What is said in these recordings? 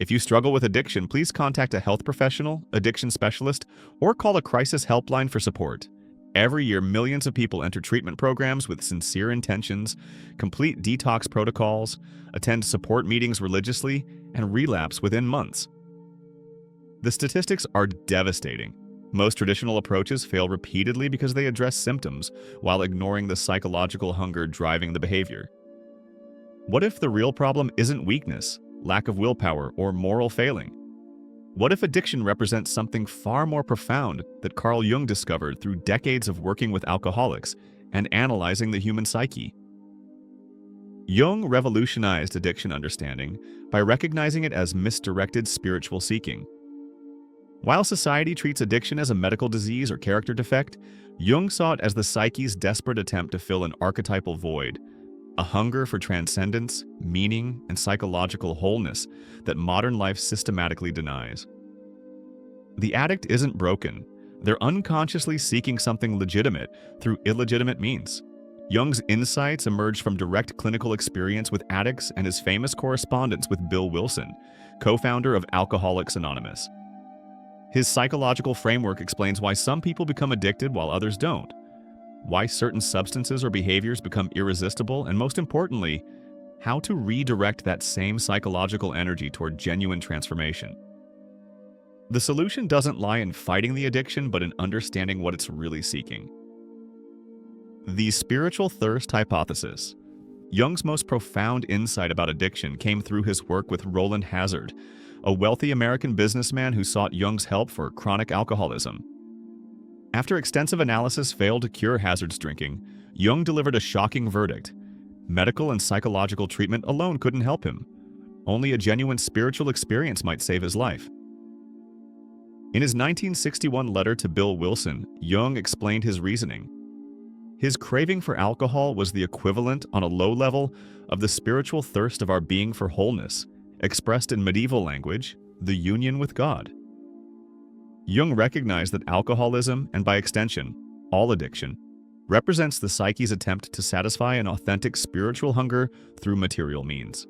If you struggle with addiction, please contact a health professional, addiction specialist, or call a crisis helpline for support. Every year, millions of people enter treatment programs with sincere intentions, complete detox protocols, attend support meetings religiously, and relapse within months. The statistics are devastating. Most traditional approaches fail repeatedly because they address symptoms while ignoring the psychological hunger driving the behavior. What if the real problem isn't weakness, lack of willpower, or moral failing? What if addiction represents something far more profound that Carl Jung discovered through decades of working with alcoholics and analyzing the human psyche? Jung revolutionized addiction understanding by recognizing it as misdirected spiritual seeking. While society treats addiction as a medical disease or character defect, Jung saw it as the psyche's desperate attempt to fill an archetypal void, a hunger for transcendence, meaning, and psychological wholeness that modern life systematically denies. The addict isn't broken. They're unconsciously seeking something legitimate through illegitimate means. Jung's insights emerged from direct clinical experience with addicts and his famous correspondence with Bill Wilson, co-founder of Alcoholics Anonymous. His psychological framework explains why some people become addicted while others don't, why certain substances or behaviors become irresistible, and most importantly, how to redirect that same psychological energy toward genuine transformation. The solution doesn't lie in fighting the addiction, but in understanding what it's really seeking. The spiritual thirst hypothesis. Jung's most profound insight about addiction came through his work with Roland Hazard, a wealthy American businessman who sought Jung's help for chronic alcoholism. After extensive analysis failed to cure Hazard's drinking, Jung delivered a shocking verdict. Medical and psychological treatment alone couldn't help him. Only a genuine spiritual experience might save his life. In his 1961 letter to Bill Wilson, Jung explained his reasoning. His craving for alcohol was the equivalent on a low level of the spiritual thirst of our being for wholeness, expressed in medieval language, the union with God. Jung recognized that alcoholism, and by extension, all addiction, represents the psyche's attempt to satisfy an authentic spiritual hunger through material means.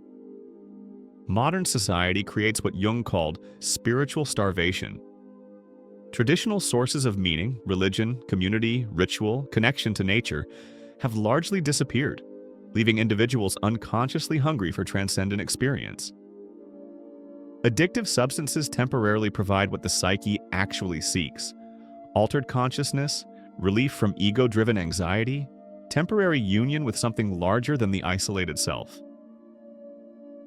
Modern society creates what Jung called spiritual starvation. Traditional sources of meaning, religion, community, ritual, connection to nature, have largely disappeared, leaving individuals unconsciously hungry for transcendent experience. Addictive substances temporarily provide what the psyche actually seeks: altered consciousness, relief from ego-driven anxiety, temporary union with something larger than the isolated self.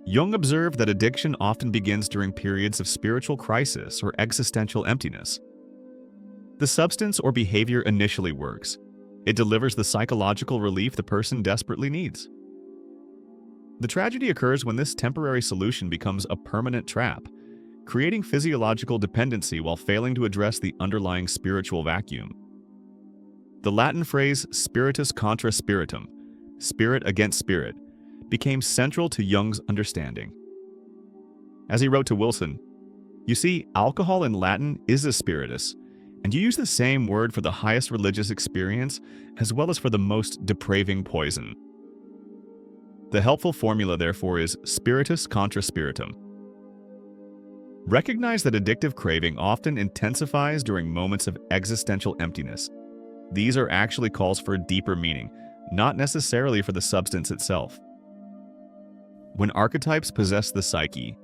Jung observed that addiction often begins during periods of spiritual crisis or existential emptiness. The substance or behavior initially works. It delivers the psychological relief the person desperately needs. The tragedy occurs when this temporary solution becomes a permanent trap, creating physiological dependency while failing to address the underlying spiritual vacuum. The Latin phrase spiritus contra spiritum, spirit against spirit, became central to Jung's understanding. As he wrote to Wilson, "You see, alcohol in Latin is a spiritus, and you use the same word for the highest religious experience as well as for the most depraving poison." The helpful formula, therefore, is spiritus contra spiritum. Recognize that addictive craving often intensifies during moments of existential emptiness. These are actually calls for a deeper meaning, not necessarily for the substance itself. When archetypes possess the psyche,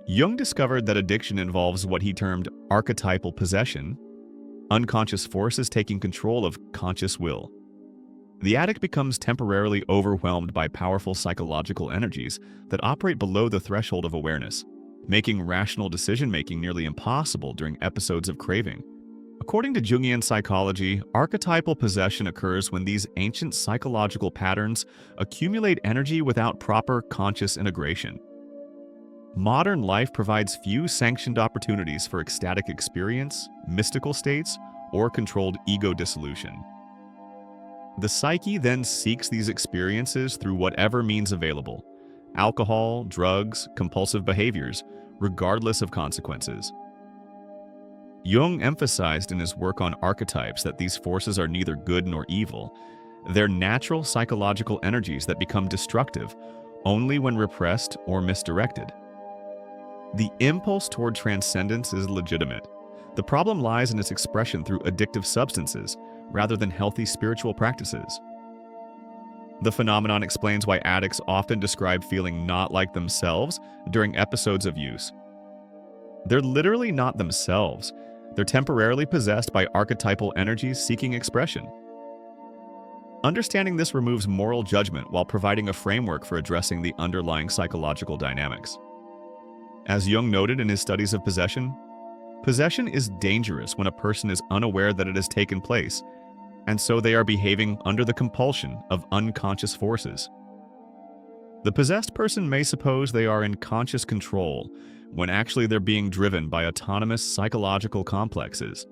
Jung discovered that addiction involves what he termed archetypal possession, unconscious forces taking control of conscious will. The addict becomes temporarily overwhelmed by powerful psychological energies that operate below the threshold of awareness, making rational decision-making nearly impossible during episodes of craving. According to Jungian psychology, archetypal possession occurs when these ancient psychological patterns accumulate energy without proper conscious integration. Modern life provides few sanctioned opportunities for ecstatic experience, mystical states, or controlled ego dissolution. The psyche then seeks these experiences through whatever means available: alcohol, drugs, compulsive behaviors, regardless of consequences. Jung emphasized in his work on archetypes that these forces are neither good nor evil. They're natural psychological energies that become destructive only when repressed or misdirected. The impulse toward transcendence is legitimate. The problem lies in its expression through addictive substances rather than healthy spiritual practices. The phenomenon explains why addicts often describe feeling not like themselves during episodes of use. They're literally not themselves. They're temporarily possessed by archetypal energies seeking expression. Understanding this removes moral judgment while providing a framework for addressing the underlying psychological dynamics. As Jung noted in his studies of possession, possession is dangerous when a person is unaware that it has taken place, and so they are behaving under the compulsion of unconscious forces. The possessed person may suppose they are in conscious control, when actually they're being driven by autonomous psychological complexes.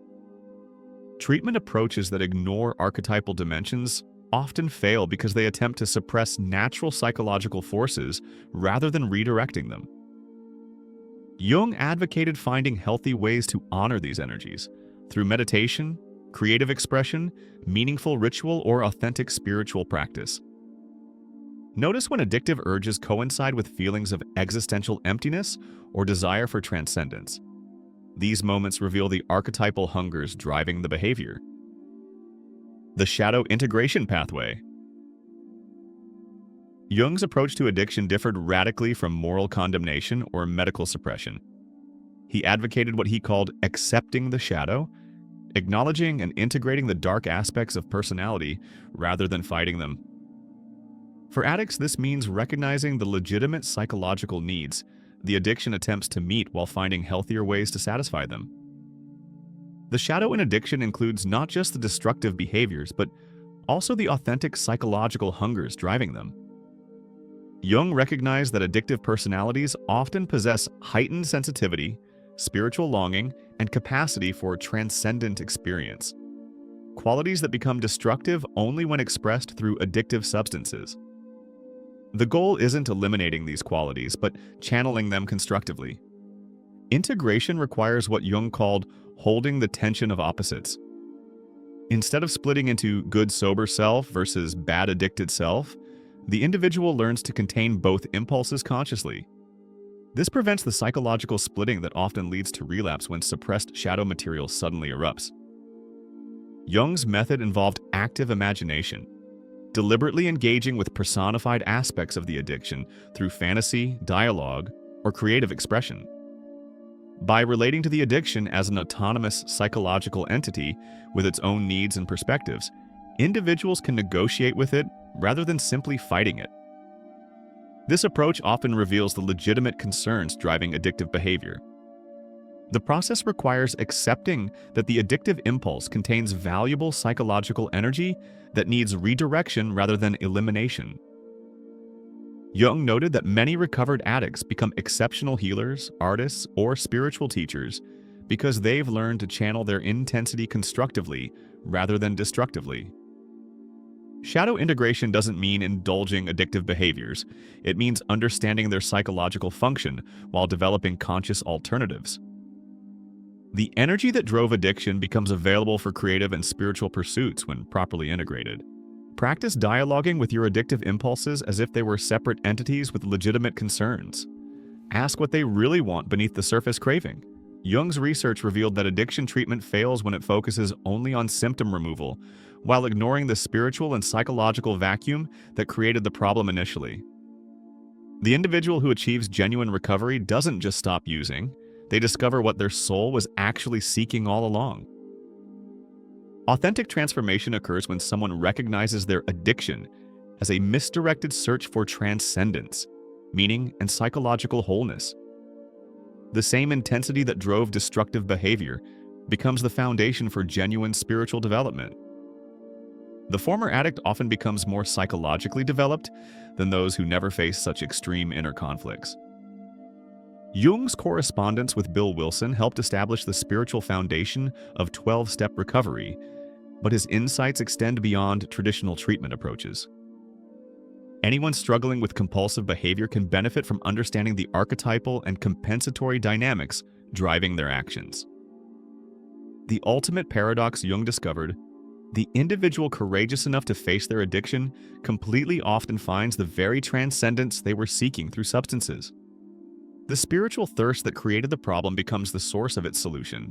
Treatment approaches that ignore archetypal dimensions often fail because they attempt to suppress natural psychological forces rather than redirecting them. Jung advocated finding healthy ways to honor these energies through meditation, creative expression, meaningful ritual, or authentic spiritual practice. Notice when addictive urges coincide with feelings of existential emptiness or desire for transcendence. These moments reveal the archetypal hungers driving the behavior. The shadow integration pathway. Jung's approach to addiction differed radically from moral condemnation or medical suppression. He advocated what he called accepting the shadow, acknowledging and integrating the dark aspects of personality rather than fighting them. For addicts, this means recognizing the legitimate psychological needs the addiction attempts to meet while finding healthier ways to satisfy them. The shadow in addiction includes not just the destructive behaviors, but also the authentic psychological hungers driving them. Jung recognized that addictive personalities often possess heightened sensitivity, spiritual longing, and capacity for transcendent experience, qualities that become destructive only when expressed through addictive substances. The goal isn't eliminating these qualities, but channeling them constructively. Integration requires what Jung called holding the tension of opposites. Instead of splitting into good sober self versus bad addicted self, the individual learns to contain both impulses consciously. This prevents the psychological splitting that often leads to relapse when suppressed shadow material suddenly erupts. Jung's method involved active imagination, deliberately engaging with personified aspects of the addiction through fantasy, dialogue, or creative expression. By relating to the addiction as an autonomous psychological entity with its own needs and perspectives, individuals can negotiate with it rather than simply fighting it. This approach often reveals the legitimate concerns driving addictive behavior. The process requires accepting that the addictive impulse contains valuable psychological energy that needs redirection rather than elimination. Jung noted that many recovered addicts become exceptional healers, artists, or spiritual teachers because they've learned to channel their intensity constructively rather than destructively. Shadow integration doesn't mean indulging addictive behaviors. It means understanding their psychological function while developing conscious alternatives. The energy that drove addiction becomes available for creative and spiritual pursuits when properly integrated. Practice dialoguing with your addictive impulses as if they were separate entities with legitimate concerns. Ask what they really want beneath the surface craving. Jung's research revealed that addiction treatment fails when it focuses only on symptom removal, while ignoring the spiritual and psychological vacuum that created the problem initially. The individual who achieves genuine recovery doesn't just stop using, they discover what their soul was actually seeking all along. Authentic transformation occurs when someone recognizes their addiction as a misdirected search for transcendence, meaning, and psychological wholeness. The same intensity that drove destructive behavior becomes the foundation for genuine spiritual development. The former addict often becomes more psychologically developed than those who never face such extreme inner conflicts. Jung's correspondence with Bill Wilson helped establish the spiritual foundation of 12-step recovery, but his insights extend beyond traditional treatment approaches. Anyone struggling with compulsive behavior can benefit from understanding the archetypal and compensatory dynamics driving their actions. The ultimate paradox Jung discovered: the individual courageous enough to face their addiction completely often finds the very transcendence they were seeking through substances. the spiritual thirst that created the problem becomes the source of its solution.